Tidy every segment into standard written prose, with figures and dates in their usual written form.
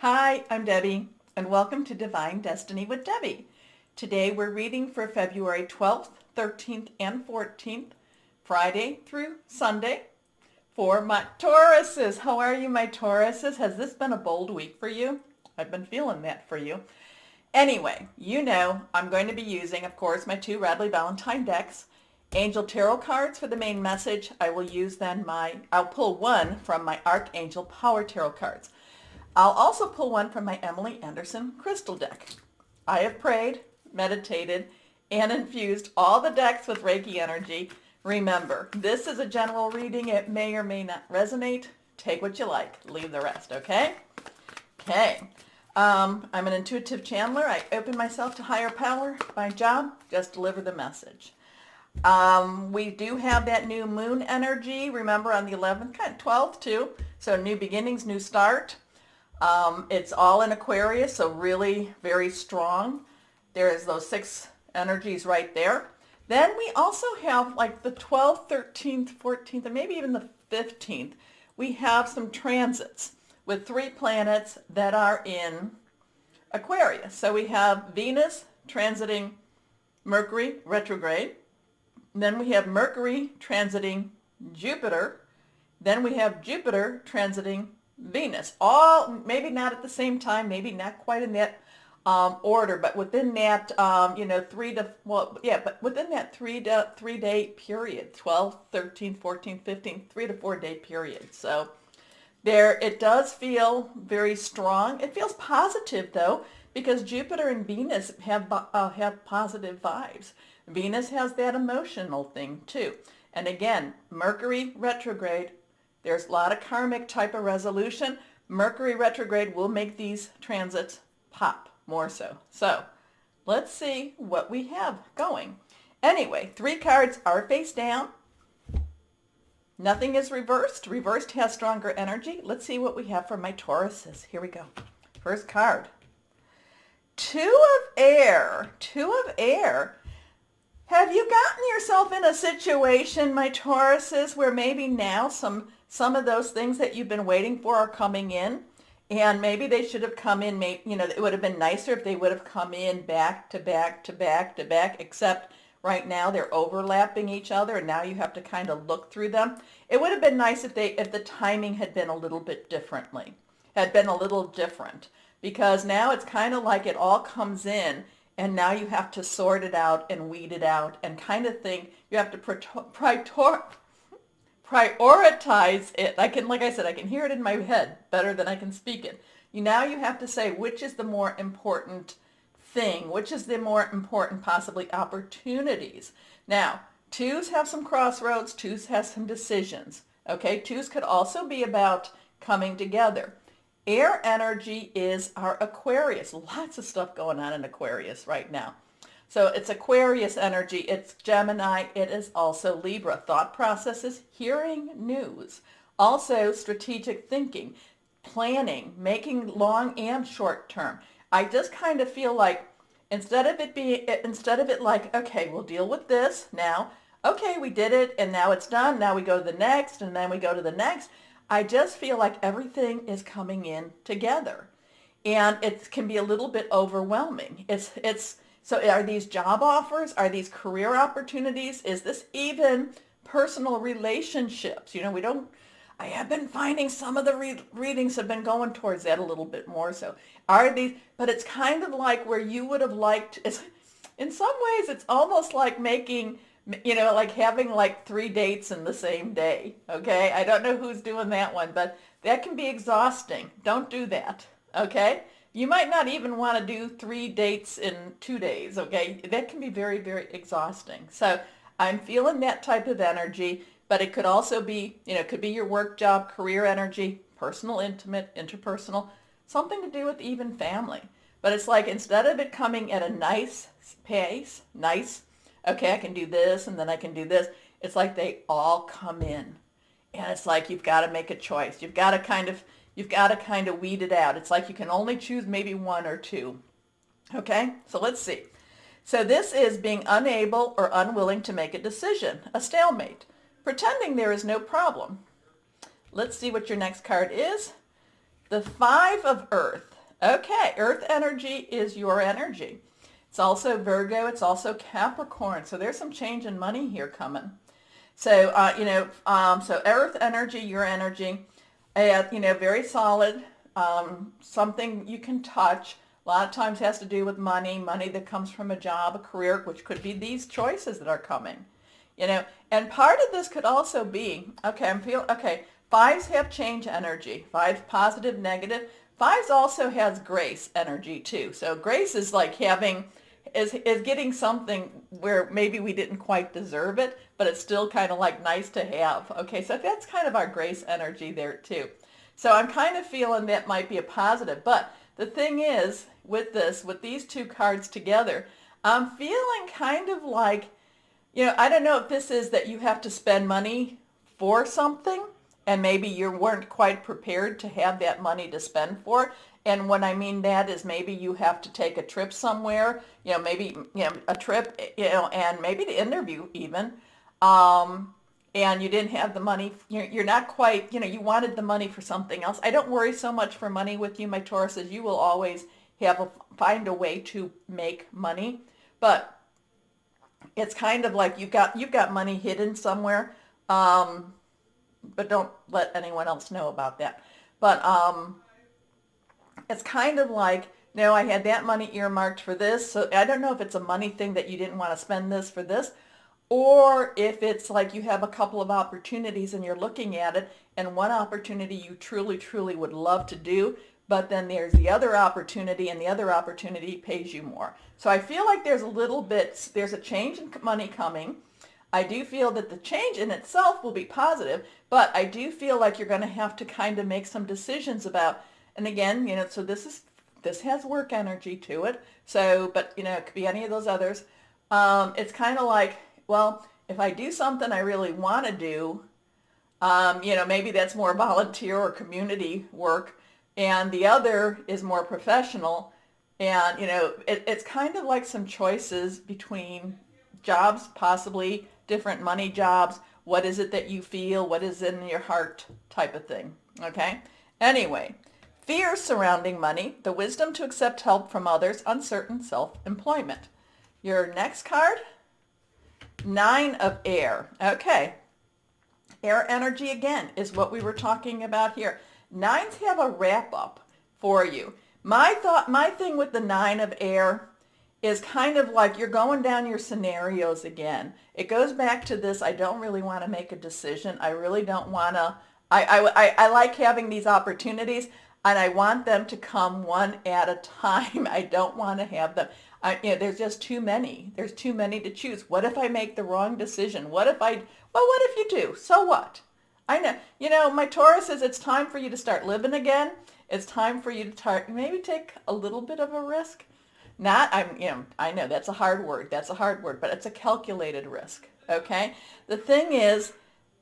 Hi, I'm Debbie, and welcome to Divine Destiny with Debbie. Today we're reading for February 12th, 13th, and 14th, Friday through Sunday, for my Tauruses. How are you, my Tauruses? Has this been a bold week for you? I've been feeling that for you. Anyway, you know I'm going to be using, of course, my two Radley Valentine decks. Angel Tarot cards for the main message. I'll pull one from my Archangel Power Tarot cards. I'll also pull one from my Emily Anderson crystal deck. I have prayed, meditated, and infused all the decks with Reiki energy. Remember, this is a general reading. It may or may not resonate. Take what you like. Leave the rest, okay? Okay. I'm an intuitive channeler. I open myself to higher power. My job, just deliver the message. We do have that new moon energy, remember, on the 11th, kind of 12th too. So new beginnings, new start. It's all in Aquarius, so really very strong. There's those 6 energies right there. Then we also have like the 12th, 13th, 14th, and maybe even the 15th. We have some transits with 3 planets that are in Aquarius. So we have Venus transiting Mercury retrograde. Then we have Mercury transiting Jupiter. Then we have Jupiter transiting Venus. All maybe not at the same time, maybe not quite in that order, but within that, within that 3 day period, 12, 13, 14, 15, 3 to 4 day period. So there, it does feel very strong. It feels positive though, because Jupiter and Venus have positive vibes. Venus has that emotional thing too. And again, Mercury retrograde, there's a lot of karmic type of resolution. Mercury retrograde will make these transits pop more so. So let's see what we have going. Anyway, 3 cards are face down. Nothing is reversed. Reversed has stronger energy. Let's see what we have for my Tauruses. Here we go. First card. 2 of air. 2 of air. Have you gotten yourself in a situation, my Tauruses, where maybe now some of those things that you've been waiting for are coming in, and maybe they should have come in, it would have been nicer if they would have come in back to back to back to back, except right now they're overlapping each other, and now you have to kind of look through them. It would have been nice if the timing had been a little bit different, because now it's kind of like it all comes in, and now you have to sort it out and weed it out and kind of think you have to prioritize it. Like I said, I can hear it in my head better than I can speak it. Now you have to say which is the more important thing, which is the more important possibly opportunities. Now, 2s have some crossroads, 2s have some decisions. Okay, 2s could also be about coming together. Air energy is our Aquarius. Lots of stuff going on in Aquarius right now. So it's Aquarius energy, it's Gemini, it is also Libra. Thought processes, hearing news. Also strategic thinking, planning, making long and short term. I just kind of feel like instead of it like, okay, we'll deal with this now. Okay, we did it and now it's done. Now we go to the next and then we go to the next. I just feel like everything is coming in together. And it can be a little bit overwhelming. So are these job offers? Are these career opportunities? Is this even personal relationships? I have been finding some of the readings have been going towards that a little bit more. So but it's kind of like where you would have liked, in some ways it's almost like making, like having like 3 dates in the same day. Okay. I don't know who's doing that one, but that can be exhausting. Don't do that. Okay. You might not even want to do 3 dates in 2 days, okay? That can be very, very exhausting. So I'm feeling that type of energy, but it could also be, it could be your work job, career energy, personal, intimate, interpersonal, something to do with even family. But it's like instead of it coming at a nice pace, okay, I can do this and then I can do this, it's like they all come in. And it's like you've got to make a choice. You've got to kind of weed it out. It's like you can only choose maybe 1 or 2. Okay, so let's see. So this is being unable or unwilling to make a decision, a stalemate, pretending there is no problem. Let's see what your next card is. The 5 of Earth. Okay, Earth energy is your energy. It's also Virgo. It's also Capricorn. So there's some change in money here coming. So, so Earth energy, your energy, very solid, something you can touch. A lot of times has to do with money that comes from a job, a career, which could be these choices that are coming. And part of this could also be, fives have change energy. Fives positive, negative. Fives also has grace energy too. So grace is like is getting something where maybe we didn't quite deserve it, but it's still kind of like nice to have. Okay, so that's kind of our grace energy there too. So I'm kind of feeling that might be a positive. But the thing is, with these two cards together, I'm feeling kind of like, I don't know if this is that you have to spend money for something and maybe you weren't quite prepared to have that money to spend for it. And what I mean that is maybe you have to take a trip somewhere, maybe, a trip, and maybe to interview even, and you didn't have the money. You're not quite, you wanted the money for something else. I don't worry so much for money with you, my Tauruses. You will always find a way to make money, but it's kind of like you've got money hidden somewhere, but don't let anyone else know about that. But it's kind of like, no, I had that money earmarked for this. So I don't know if it's a money thing that you didn't want to spend this for this, or if it's like you have a couple of opportunities and you're looking at it, and one opportunity you truly, truly would love to do, but then there's the other opportunity, and the other opportunity pays you more. So I feel like there's a change in money coming. I do feel that the change in itself will be positive, but I do feel like you're going to have to kind of make some decisions about, and again, so this has work energy to it. So, but, it could be any of those others. It's kind of like, well, if I do something I really want to do, maybe that's more volunteer or community work, and the other is more professional. And, it's kind of like some choices between jobs, possibly different money jobs. What is it that you feel? What is in your heart type of thing? Okay. Anyway, fears surrounding money, the wisdom to accept help from others, uncertain self-employment. Your next card, 9 of Air. Okay. Air energy again is what we were talking about here. 9s have a wrap up for you. My thing with the 9 of Air is kind of like you're going down your scenarios again. It goes back to this, I don't really want to make a decision. I really don't want to, I like having these opportunities, and I want them to come one at a time. I don't want to have them. There's just too many. There's too many to choose. What if I make the wrong decision? What if you do? So what? I know, my Taurus says it's time for you to start living again. It's time for you to maybe take a little bit of a risk. I know that's a hard word. But it's a calculated risk. Okay. The thing is,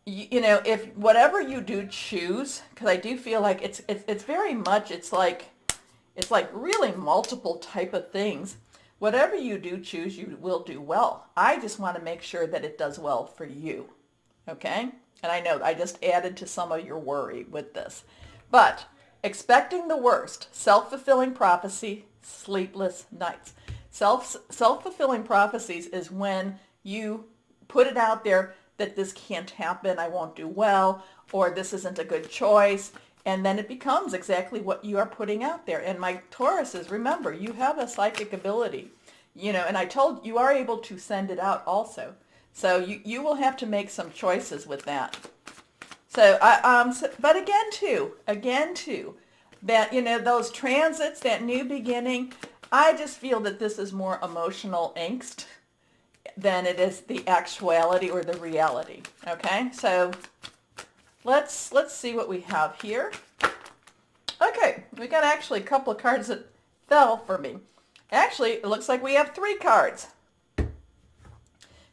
if whatever you do choose, because I do feel like it's very much, it's like really multiple type of things. Whatever you do choose, you will do well. I just want to make sure that it does well for you. Okay. And I know I just added to some of your worry with this, but expecting the worst, self-fulfilling prophecy, sleepless nights. Self-fulfilling prophecies is when you put it out there that this can't happen, I won't do well, or this isn't a good choice, and then it becomes exactly what you are putting out there. And my Tauruses, remember, you have a psychic ability, and I told you are able to send it out also. So you will have to make some choices with that. So, but again too, that, those transits, that new beginning, I just feel that this is more emotional angst than it is the actuality or the reality. Okay, so let's see what we have here. Okay, we got actually a couple of cards that fell for me. Actually, it looks like we have 3 cards.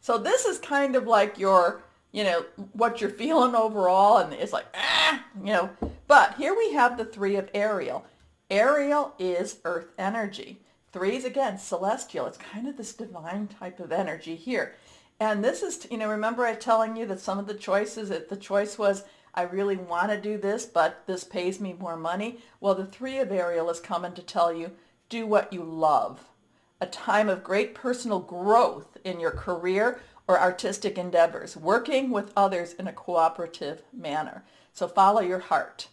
So this is kind of like your, what you're feeling overall, and it's like, but here we have the 3 of Ariel. Ariel is earth energy. 3 is, again, celestial. It's kind of this divine type of energy here. And this is, remember I telling you that some of the choices, the choice was, I really want to do this, but this pays me more money. Well, the Three of Ariel is coming to tell you, do what you love. A time of great personal growth in your career or artistic endeavors, working with others in a cooperative manner. So follow your heart.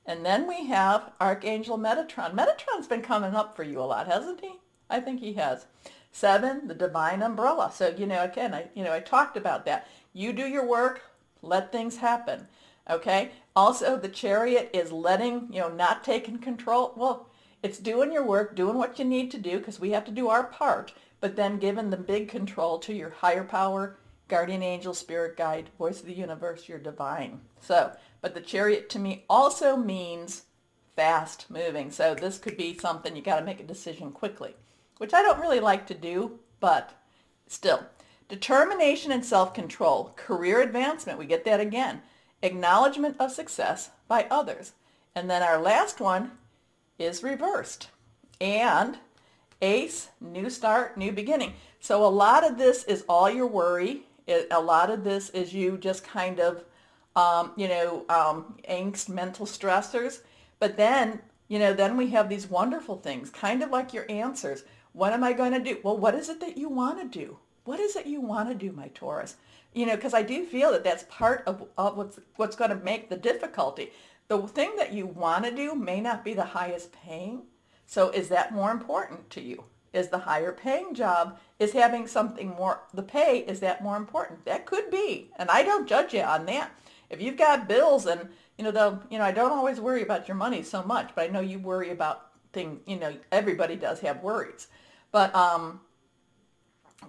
And then we have Archangel Metatron. Metatron's been coming up for you a lot, hasn't he? I think he has. 7, the divine umbrella. So, again, I talked about that. You do your work, let things happen. Okay? Also, the Chariot is letting, not taking control. Well, it's doing your work, doing what you need to do, because we have to do our part, but then giving the big control to your higher power, guardian angel, spirit guide, voice of the universe, your divine. So, but the Chariot to me also means fast moving. So this could be something you got to make a decision quickly, which I don't really like to do, but still. Determination and self-control, career advancement, we get that again. Acknowledgement of success by others. And then our last one is reversed. And Ace, new start, new beginning. So a lot of this is all your worry. A lot of this is you just kind of, angst, mental stressors. But then, then we have these wonderful things, kind of like your answers. What am I going to do? Well, what is it that you want to do? What is it you want to do, my Taurus? Because I do feel that that's part of what's going to make the difficulty. The thing that you want to do may not be the highest paying. So is that more important to you? Is the higher paying job, is having something more, the pay, is that more important? That could be. And I don't judge you on that. If you've got bills and, I don't always worry about your money so much, but I know you worry about things, everybody does have worries. But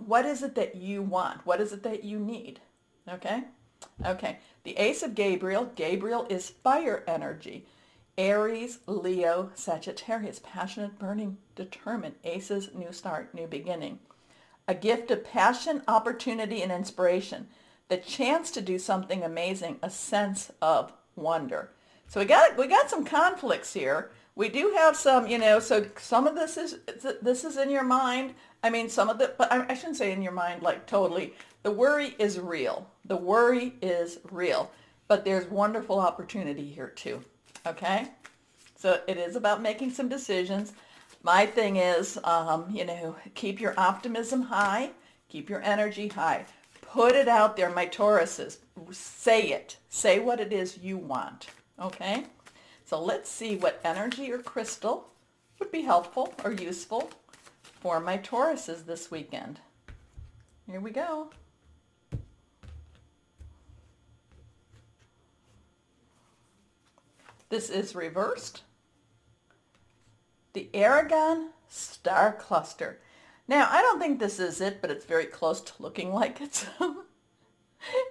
what is it that you want? What is it that you need? Okay? Okay. The Ace of Gabriel. Gabriel is fire energy. Aries, Leo, Sagittarius, passionate, burning, determined. Aces, new start, new beginning. A gift of passion, opportunity, and inspiration. The chance to do something amazing, a sense of wonder. So we got some conflicts here. We do have some, so some of this is in your mind. I mean, some of the, but I shouldn't say in your mind like totally. The worry is real. The worry is real. But there's wonderful opportunity here too. Okay? So it is about making some decisions. My thing is, keep your optimism high. Keep your energy high. Put it out there, my Tauruses. Say it. Say what it is you want. Okay? So let's see what energy or crystal would be helpful or useful for my Tauruses this weekend. Here we go. This is reversed. The Aragon Star Cluster. Now, I don't think this is it, but it's very close to looking like it.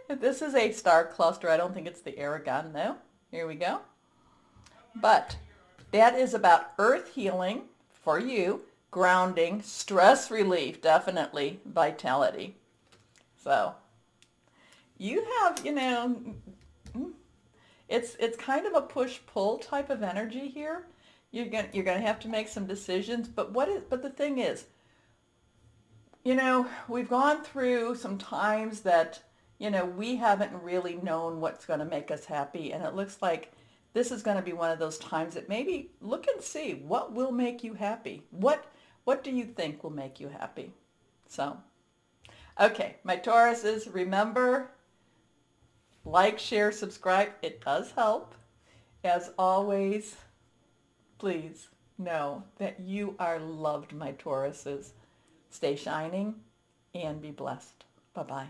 This is a star cluster. I don't think it's the Aragon, though. Here we go. But that is about earth healing for you, grounding, stress relief, definitely, vitality. So you have, it's kind of a push-pull type of energy here. You're going to have to make some decisions, but the thing is, we've gone through some times that, we haven't really known what's going to make us happy, and it looks like this is going to be one of those times that maybe look and see what will make you happy. What do you think will make you happy? So, okay, my Tauruses, remember, like, share, subscribe. It does help. As always, please know that you are loved, my Tauruses. Stay shining and be blessed. Bye-bye.